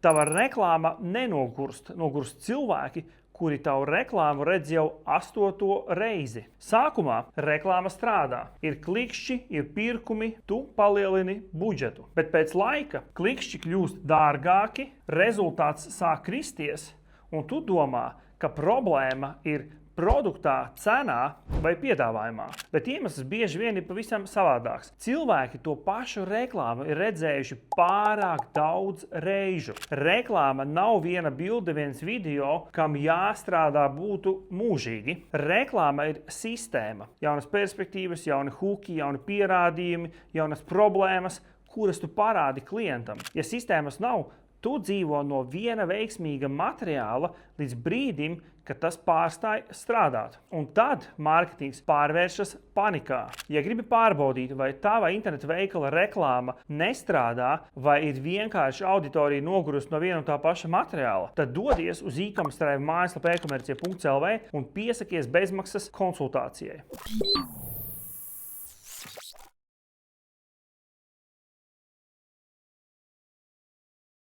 Tava reklāma nenogurst. Nogurst cilvēki, kuri tavu reklāmu redz jau 8. reizi. Sākumā reklāma strādā. Ir klikšķi, ir pirkumi, tu palielini budžetu. Bet pēc laika klikšķi kļūst dārgāki, rezultāts sāk kristies, un tu domā, ka problēma ir produktā, cenā vai piedāvājumā. Bet iemesls bieži vien ir pavisam savādāks. Cilvēki to pašu reklāmu ir redzējuši pārāk daudz reižu. Reklāma nav viena bilde, viens video, kam jāstrādā būtu mūžīgi. Reklāma ir sistēma. Jaunas perspektīvas, jauni huki, jauni pierādījumi, jaunas problēmas, kuras tu parādi klientam. Ja sistēmas nav, tu dzīvo no viena veiksmīga materiāla līdz brīdim, kad tas pārstāj strādāt. Un tad mārketings pārvēršas panikā. Ja gribi pārbaudīt, vai tava interneta veikala reklāma nestrādā, vai ir vienkārši auditorija nogurus no viena un tā paša materiāla, tad dodies uz e-commerce mājaslapu e-komercija.lv un piesakies bezmaksas konsultācijai.